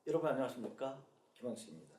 여러분 안녕하십니까? 김원식입니다.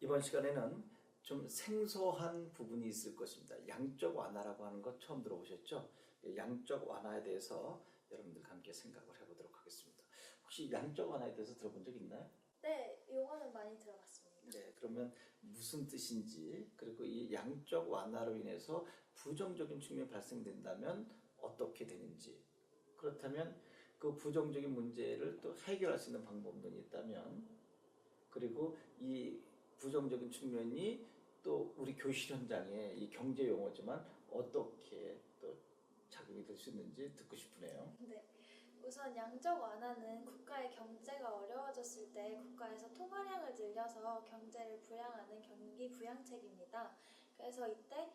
이번 시간에는 좀 생소한 부분이 있을 것입니다. 양적 완화라고 하는 것 처음 들어보셨죠? 양적 완화에 대해서 여러분들과 함께 생각을 해보도록 하겠습니다. 혹시 양적 완화에 대해서 들어본 적 있나요? 네, 요거는 많이 들어봤습니다. 네, 그러면 무슨 뜻인지, 그리고 이 양적 완화로 인해서 부정적인 측면이 발생된다면 어떻게 되는지, 그렇다면 그 부정적인 문제를 또 해결할 수 있는 방법론이 있다면, 그리고 이 부정적인 측면이 또 우리 교실 현장에 이 경제 용어지만 어떻게 또 작용이 될 수 있는지 듣고 싶으네요. 네, 우선 양적 완화는 국가의 경제가 어려워졌을 때 국가에서 통화량을 늘려서 경제를 부양하는 경기 부양책입니다. 그래서 이때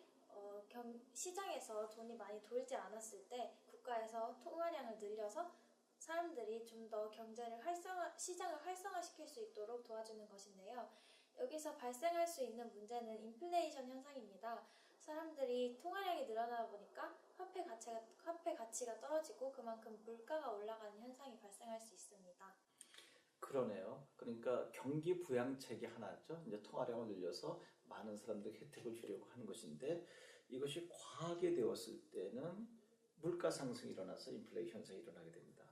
시장에서 돈이 많이 돌지 않았을 때 국가에서 통화량을 늘려서 사람들이 좀 더 시장을 활성화시킬 수 있도록 도와주는 것인데요. 여기서 발생할 수 있는 문제는 인플레이션 현상입니다. 사람들이 통화량이 늘어나다 보니까 화폐 가치가 떨어지고 그만큼 물가가 올라가는 현상이 발생할 수 있습니다. 그러네요. 그러니까 경기 부양책이 하나죠. 이제 통화량을 늘려서 많은 사람들에게 혜택을 주려고 하는 것인데, 이것이 과하게 되었을 때는 물가 상승이 일어나서 인플레이션 현상이 일어나게 됩니다.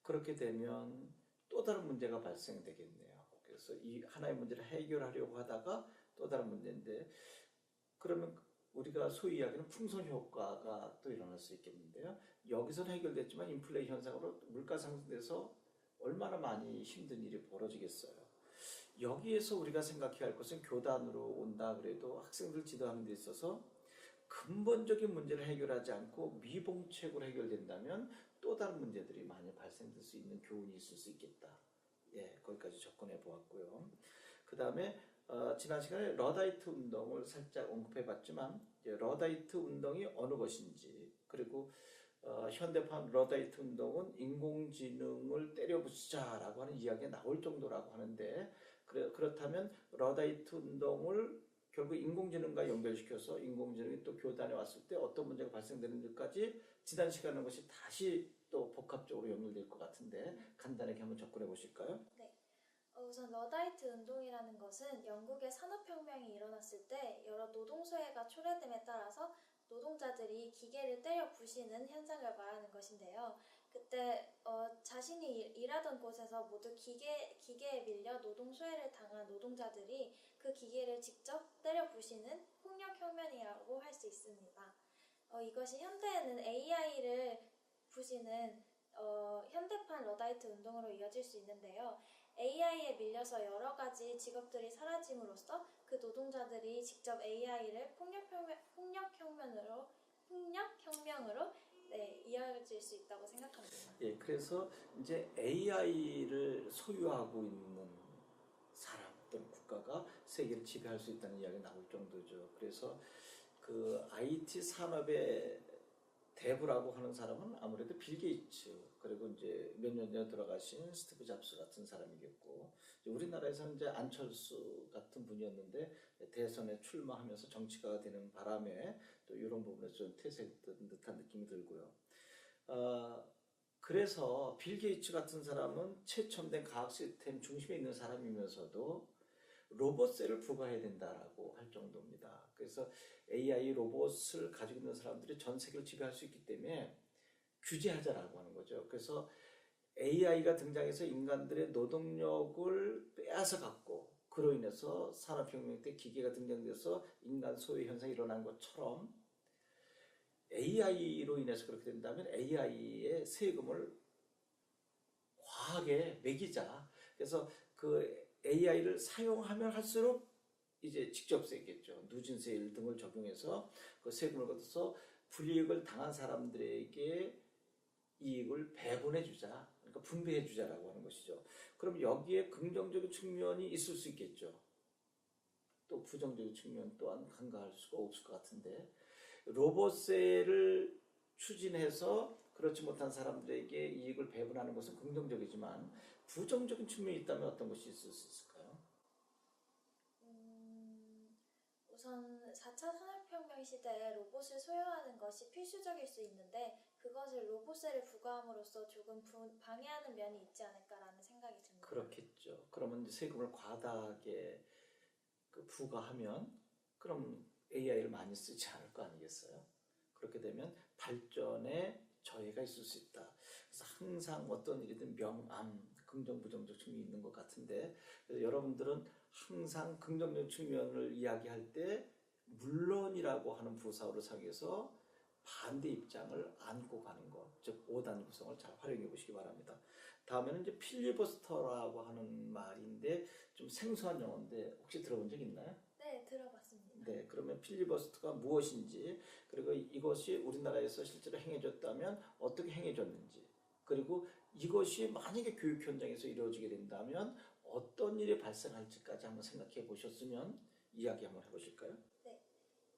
그렇게 되면 또 다른 문제가 발생되겠네요. 그래서 이 하나의 문제를 해결하려고 하다가 또 다른 문제인데, 그러면 우리가 소위 이야기하는 풍선 효과가 또 일어날 수 있겠는데요. 여기서는 해결됐지만 인플레이션 현상으로 물가 상승돼서 얼마나 많이 힘든 일이 벌어지겠어요. 여기에서 우리가 생각해야 할 것은, 교단으로 온다 그래도 학생들 지도하는 데 있어서 근본적인 문제를 해결하지 않고 미봉책으로 해결된다면 또 다른 문제들이 많이 발생될 수 있는 교훈이 있을 수 있겠다. 예, 거기까지 접근해 보았고요. 그 다음에 지난 시간에 러다이트 운동을 살짝 언급해 봤지만, 러다이트 운동이 어느 것인지, 그리고 현대판 러다이트 운동은 인공지능을 때려부수자라고 하는 이야기가 나올 정도라고 하는데, 그렇다면 러다이트 운동을 결국 인공지능과 연결시켜서 인공지능이 또 교단에 왔을 때 어떤 문제가 발생되는지까지 지난 시간에 것이 다시 또 복합적으로 연결될 것 같은데, 간단하게 한번 접근해 보실까요? 네. 우선 러다이트 운동이라는 것은 영국의 산업혁명이 일어났을 때 여러 노동소외가 초래됨에 따라서 노동자들이 기계를 때려 부시는 현상을 말하는 것인데요. 그때 자신이 일하던 곳에서 모두 기계에 밀려 노동소외를 당한 노동자들이 그 기계를 직접 때려 부시는 폭력혁명이라고 할 수 있습니다. 이것이 현대에는 AI를 부시는 현대판 러다이트 운동으로 이어질 수 있는데요. AI에 밀려서 여러 가지 직업들이 사라짐으로써 그 노동자들이 직접 AI를 폭력혁명으로 이어질 수 있다고 생각합니다. 예, 그래서 이제 AI를 소유하고 있는 사람 또는 국가가 세계를 지배할 수 있다는 이야기가 나올 정도죠. 그래서 그 IT 산업의 대부라고 하는 사람은 아무래도 빌 게이츠, 그리고 이제 몇 년 전에 돌아가신 스티브 잡스 같은 사람이겠고, 우리나라에서는 이제 안철수 같은 분이었는데 대선에 출마하면서 정치가가 되는 바람에 또 이런 부분에서 좀 퇴색된 듯한 느낌이 들고요. 그래서 빌 게이츠 같은 사람은 최첨단 과학 시스템 중심에 있는 사람이면서도 로봇세를 부과해야 된다라고 할 정도입니다. 그래서 AI 로봇을 가지고 있는 사람들이 전 세계를 지배할 수 있기 때문에 규제하자라고 하는 거죠. 그래서 AI가 등장해서 인간들의 노동력을 빼앗아 갖고, 그로 인해서 산업혁명 때 기계가 등장돼서 인간 소외 현상이 일어난 것처럼 AI로 인해서 그렇게 된다면 AI의 세금을 과하게 매기자. 그래서 그 AI를 사용하면 할수록 이제 직접세겠죠. 누진세 등을 적용해서 그 세금을 걷어서 불이익을 당한 사람들에게 이익을 배분해 주자. 그러니까 분배해 주자라고 하는 것이죠. 그럼 여기에 긍정적인 측면이 있을 수 있겠죠. 또 부정적인 측면 또한 간과할 수가 없을 것 같은데, 로봇세를 추진해서 그렇지 못한 사람들에게 이익을 배분하는 것은 긍정적이지만 부정적인 측면이 있다면 어떤 것이 있을 수 있을까요? 우선 4차 산업혁명 시대에 로봇을 소유하는 것이 필수적일 수 있는데 그것을 로봇세를 부과함으로써 조금 방해하는 면이 있지 않을까라는 생각이 듭니다. 그렇겠죠. 그러면 이제 세금을 과다하게 부과하면 그럼 AI를 많이 쓰지 않을 거 아니겠어요? 그렇게 되면 발전에 저해가 있을 수 있다. 그래서 항상 어떤 일이든 명암, 긍정, 부정적 측면이 있는 것 같은데, 그래서 여러분들은 항상 긍정적 측면을 이야기할 때 물론이라고 하는 부사어를 사용해서 반대 입장을 안고 가는 것, 즉 오단 구성을 잘 활용해 보시기 바랍니다. 다음에는 이제 필리버스터라고 하는 말인데 좀 생소한 용어인데 혹시 들어본 적 있나요? 네, 들어봤습니다. 네, 그러면 필리버스터가 무엇인지, 그리고 이것이 우리나라에서 실제로 행해졌다면 어떻게 행해졌는지, 그리고 이것이 만약에 교육 현장에서 이루어지게 된다면 어떤 일이 발생할지까지 한번 생각해 보셨으면 이야기 한번 해보실까요? 네,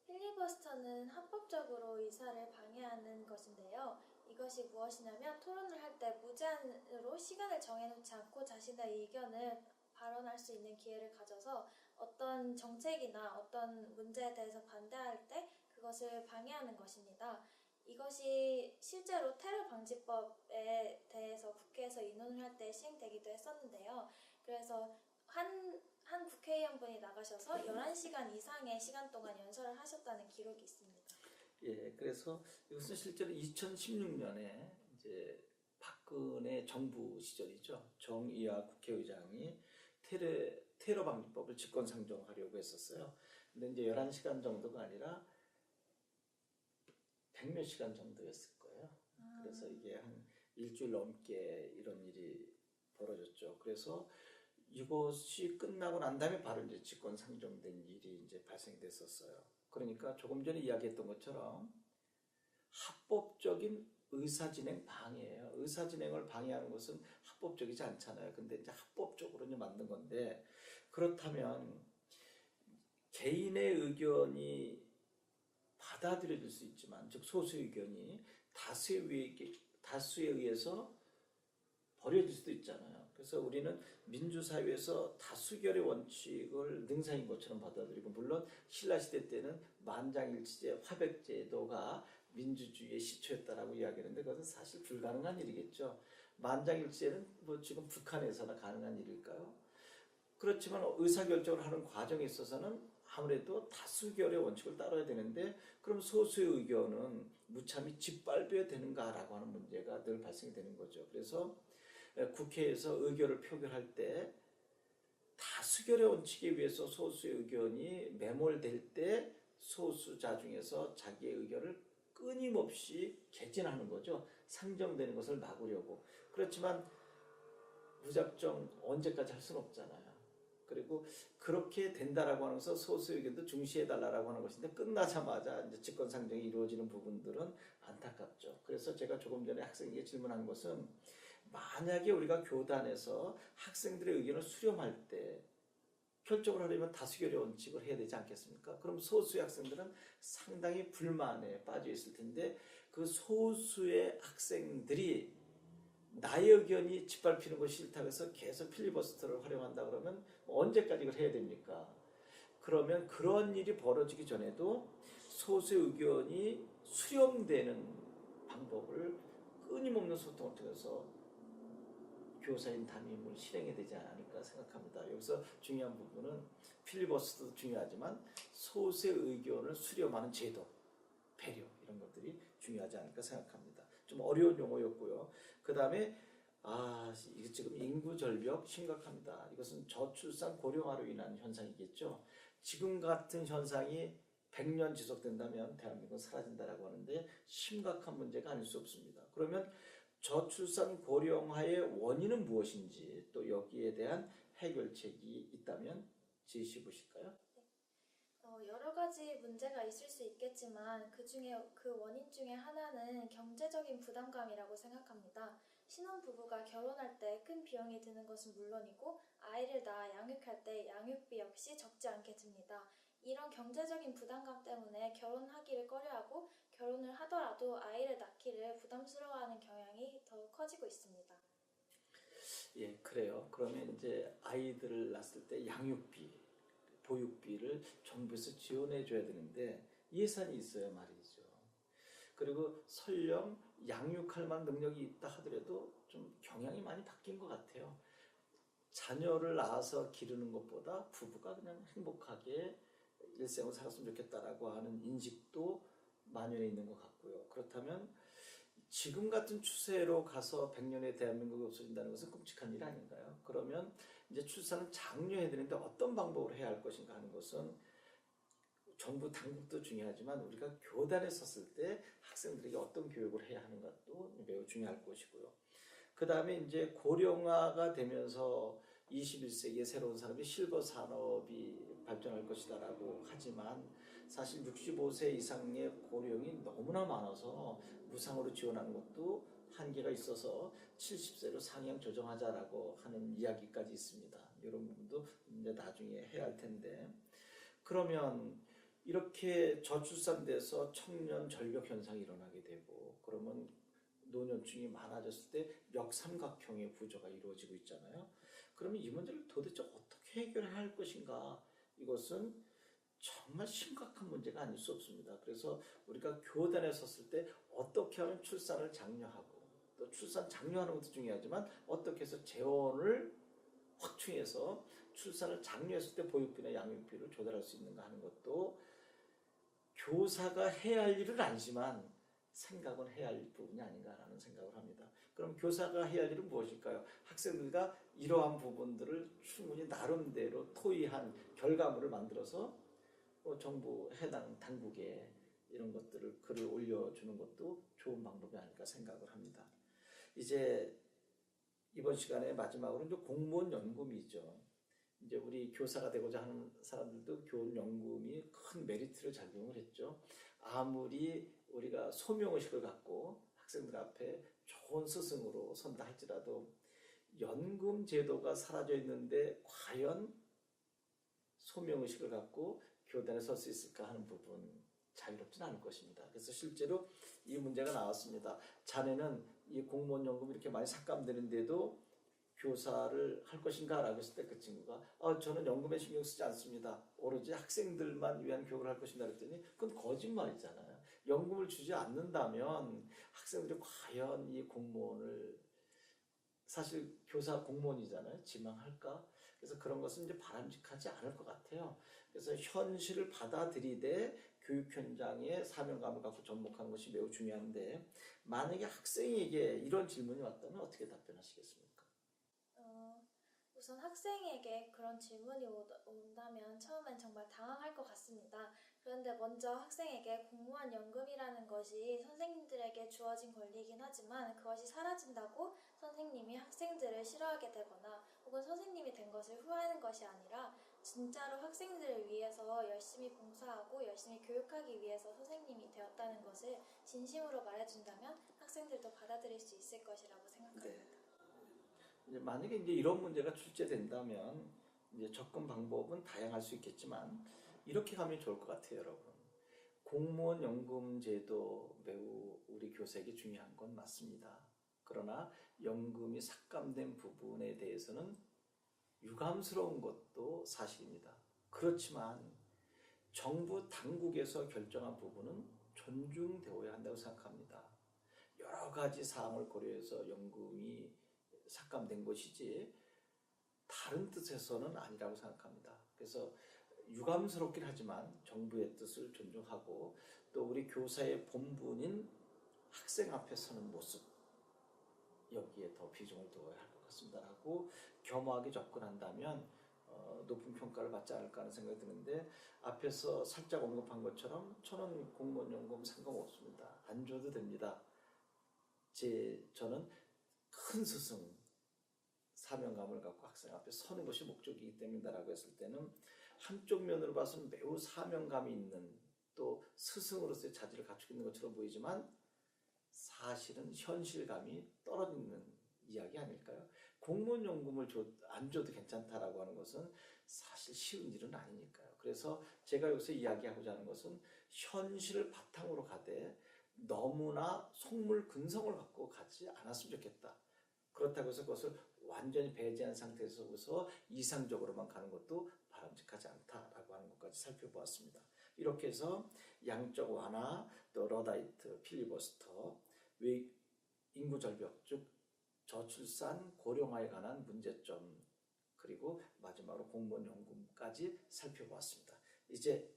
필리버스터는 합법적으로 의사를 방해하는 것인데요. 이것이 무엇이냐면 토론을 할 때 무제한으로 시간을 정해놓지 않고 자신의 의견을 발언할 수 있는 기회를 가져서 어떤 정책이나 어떤 문제에 대해서 반대할 때 그것을 방해하는 것입니다. 이것이 실제로 테러 방지법에 대해서 국회에서 의논을 할 때 시행되기도 했었는데요. 그래서 한 국회의원분이 나가셔서 11시간 이상의 시간 동안 연설을 하셨다는 기록이 있습니다. 예, 그래서 이것은 실제로 2016년에 이제 박근혜 정부 시절이죠. 정의화 국회의장이 테러 방지법을 직권 상정하려고 했었어요. 근데 이제 11시간 정도가 아니라 100몇 시간 정도였을 거예요. 그래서 이게 한 일주일 넘게 이런 일이 벌어졌죠. 그래서 이것이 끝나고 난 다음에 바로 이제 직권 상정된 일이 이제 발생됐었어요. 그러니까 조금 전에 이야기했던 것처럼 합법적인 의사진행 방해예요. 의사진행을 방해하는 것은 합법적이지 않잖아요. 근데 이제 합법적으로 이제 만든 건데, 그렇다면 개인의 의견이 받아들여질 수 있지만, 즉 소수의 의견이 다수에 의해서 버려질 수도 있잖아요. 그래서 우리는 민주사회에서 다수결의 원칙을 능사인 것처럼 받아들이고, 물론 신라시대 때는 만장일치제, 화백제도가 민주주의의 시초였다라고 이야기하는데 그것은 사실 불가능한 일이겠죠. 만장일치제는 뭐 지금 북한에서나 가능한 일일까요? 그렇지만 의사결정을 하는 과정에 있어서는 아무래도 다수결의 원칙을 따라야 되는데, 그럼 소수의 의견은 무참히 짓밟아야 되는가라고 하는 문제가 늘 발생이 되는 거죠. 그래서 국회에서 의결을 표결할 때 다수결의 원칙에 의해서 소수의 의견이 매몰될 때 소수자 중에서 자기의 의견을 끊임없이 개진하는 거죠. 상정되는 것을 막으려고. 그렇지만 무작정 언제까지 할 수는 없잖아요. 그리고 그렇게 된다라고 하면서 소수 의견도 중시해달라고 하는 것인데 끝나자마자 이제 직권 상정이 이루어지는 부분들은 안타깝죠. 그래서 제가 조금 전에 학생에게 질문한 것은, 만약에 우리가 교단에서 학생들의 의견을 수렴할 때 결정을 하려면 다수결의 원칙을 해야 되지 않겠습니까? 그럼 소수의 학생들은 상당히 불만에 빠져 있을 텐데, 그 소수의 학생들이 나의 의견이 짓밟히는 것이 싫다고 해서 계속 필리버스터를 활용한다 그러면 언제까지 이걸 해야 됩니까? 그러면 그런 일이 벌어지기 전에도 소수의 의견이 수렴되는 방법을 끊임없는 소통을 통해서 교사인 담임을 실행해야 되지 않을까 생각합니다. 여기서 중요한 부분은 필리버스터도 중요하지만 소수의 의견을 수렴하는 제도, 배려, 이런 것들이 중요하지 않을까 생각합니다. 좀 어려운 용어였고요. 그 다음에 이게 지금 인구 절벽 심각합니다. 이것은 저출산 고령화로 인한 현상이겠죠. 지금 같은 현상이 100년 지속된다면 대한민국은 사라진다라고 하는데 심각한 문제가 아닐 수 없습니다. 그러면 저출산 고령화의 원인은 무엇인지, 또 여기에 대한 해결책이 있다면 제시해 보실까요? 여러 가지 문제가 있을 수 있겠지만 그 원인 중에 하나는 경제적인 부담감이라고 생각합니다. 신혼부부가 결혼할 때 큰 비용이 드는 것은 물론이고 아이를 낳아 양육할 때 양육비 역시 적지 않게 듭니다. 이런 경제적인 부담감 때문에 결혼하기를 꺼려하고 결혼을 하더라도 아이를 낳기를 부담스러워하는 경향이 더 커지고 있습니다. 예, 그래요. 그러면 이제 아이들을 낳았을 때 양육비, 보육비를 정부에서 지원해 줘야 되는데 예산이 있어야 말이죠. 그리고 설령 양육할 만한 능력이 있다 하더라도 좀 경향이 많이 바뀐 것 같아요. 자녀를 낳아서 기르는 것보다 부부가 그냥 행복하게 일생을 살았으면 좋겠다라고 하는 인식도 만연해 있는 것 같고요. 그렇다면 지금 같은 추세로 가서 100년의 대한민국이 없어진다는 것은 끔찍한 일 아닌가요? 그러면 이제 출산을 장려해야 되는데 어떤 방법으로 해야 할 것인가 하는 것은 정부 당국도 중요하지만 우리가 교단에 섰을 때 학생들에게 어떤 교육을 해야 하는 것도 매우 중요할 것이고요. 그 다음에 이제 고령화가 되면서 21세기의 새로운 산업이 실버 산업이 발전할 것이다라고 하지만 사실 65세 이상의 고령이 너무나 많아서 무상으로 지원하는 것도 한계가 있어서 70세로 상향 조정하자라고 하는 이야기까지 있습니다. 이런 부분도 이제 나중에 해야 할 텐데, 그러면 이렇게 저출산돼서 청년 절벽 현상이 일어나게 되고, 그러면 노년층이 많아졌을 때 역삼각형의 구조가 이루어지고 있잖아요. 그러면 이 문제를 도대체 어떻게 해결해야 할 것인가? 이것은 정말 심각한 문제가 아닐 수 없습니다. 그래서 우리가 교단에 섰을 때 어떻게 하면 출산을 장려하고, 또 출산 장려하는 것도 중요하지만 어떻게 해서 재원을 확충해서 출산을 장려했을 때 보육비나 양육비를 조달할 수 있는가 하는 것도 교사가 해야 할 일은 아니지만 생각은 해야 할 부분이 아닌가라는 생각을 합니다. 그럼 교사가 해야 할 일은 무엇일까요? 학생들과 이러한 부분들을 충분히 나름대로 토의한 결과물을 만들어서 정부 해당 당국에 이런 것들을 글을 올려주는 것도 좋은 방법이 아닐까 생각을 합니다. 이제 이번 시간에 마지막으로 이제 공무원 연금이죠. 이제 우리 교사가 되고자 하는 사람들도 교원 연금이 큰 메리트를 작용을 했죠. 아무리 우리가 소명의식을 갖고 학생들 앞에 좋은 스승으로 선다 할지라도 연금 제도가 사라져 있는데 과연 소명의식을 갖고 교단에 설 수 있을까 하는 부분 자유롭지는 않을 것입니다. 그래서 실제로 이 문제가 나왔습니다. 자네는 이 공무원 연금 이렇게 많이 삭감되는데도 교사를 할 것인가? 라고 했을 때 그 친구가 저는 연금에 신경 쓰지 않습니다. 오로지 학생들만 위한 교육을 할 것인가 그랬더니 그건 거짓말이잖아요. 연금을 주지 않는다면 학생들이 과연 이 공무원을, 사실 교사 공무원이잖아요. 지망할까? 그래서 그런 것은 이제 바람직하지 않을 것 같아요. 그래서 현실을 받아들이되 교육 현장에 사명감을 갖고 접목하는 것이 매우 중요한데, 만약에 학생에게 이런 질문이 왔다면 어떻게 답변하시겠습니까? 우선 학생에게 그런 질문이 온다면 처음엔 정말 당황할 것 같습니다. 그런데 먼저 학생에게 공무원 연금이라는 것이 선생님들에게 주어진 권리이긴 하지만 그것이 사라진다고 선생님이 학생들을 싫어하게 되거나 혹은 선생님이 된 것을 후회하는 것이 아니라 진짜로 학생들을 위해서 열심히 봉사하고 열심히 교육하기 위해서 선생님이 되었다는 것을 진심으로 말해준다면 학생들도 받아들일 수 있을 것이라고 생각합니다. 네. 이제 만약에 이제 이런 문제가 출제된다면 이제 접근 방법은 다양할 수 있겠지만 이렇게 가면 좋을 것 같아요, 여러분. 공무원 연금 제도 매우 우리 교사에게 중요한 건 맞습니다. 그러나 연금이 삭감된 부분에 대해서는 유감스러운 것도 사실입니다. 그렇지만 정부 당국에서 결정한 부분은 존중되어야 한다고 생각합니다. 여러 가지 사항을 고려해서 연금이 삭감된 것이지 다른 뜻에서는 아니라고 생각합니다. 그래서 유감스럽긴 하지만 정부의 뜻을 존중하고 또 우리 교사의 본분인 학생 앞에 서는 모습, 여기에 더 비중을 두어야 할 것 같습니다 라고 겸허하게 접근한다면 높은 평가를 받지 않을까 하는 생각이 드는데, 앞에서 살짝 언급한 것처럼 저는 공무원 연금 상관없습니다. 안 줘도 됩니다. 저는 큰 스승, 사명감을 갖고 학생 앞에 서는 것이 목적이기 때문이다라고 했을 때는 한쪽 면으로 봐서는 매우 사명감이 있는, 또 스승으로서의 자질을 갖추고 있는 것처럼 보이지만 사실은 현실감이 떨어지는 이야기 아닐까요? 공무원 연금을 안 줘도 괜찮다라고 하는 것은 사실 쉬운 일은 아니니까요. 그래서 제가 여기서 이야기하고자 하는 것은 현실을 바탕으로 가되 너무나 속물근성을 갖고 가지 않았으면 좋겠다. 그렇다고 해서 그것을 완전히 배제한 상태에서 이상적으로만 가는 것도 바람직하지 않다라고 하는 것까지 살펴보았습니다. 이렇게 해서 양적 완화, 또 러다이트, 필리버스터, 인구 절벽, 즉 저출산 고령화에 관한 문제점, 그리고 마지막으로 공무원 연금까지 살펴보았습니다. 이제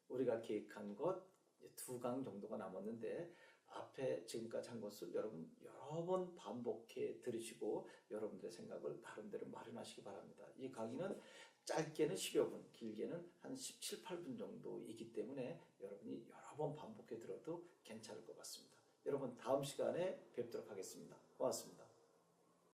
우리가 계획한 것 2강 정도가 남았는데 앞에 지금까지 한 것을 여러분 여러 번 반복해 들으시고 여러분들의 생각을 나름대로 마련하시기 바랍니다. 이 강의는 짧게는 10여 분, 길게는 한 17, 8분 정도이기 때문에 여러분이 여러 번 반복해 들어도 괜찮을 것 같습니다. 여러분 다음 시간에 뵙도록 하겠습니다. 고맙습니다.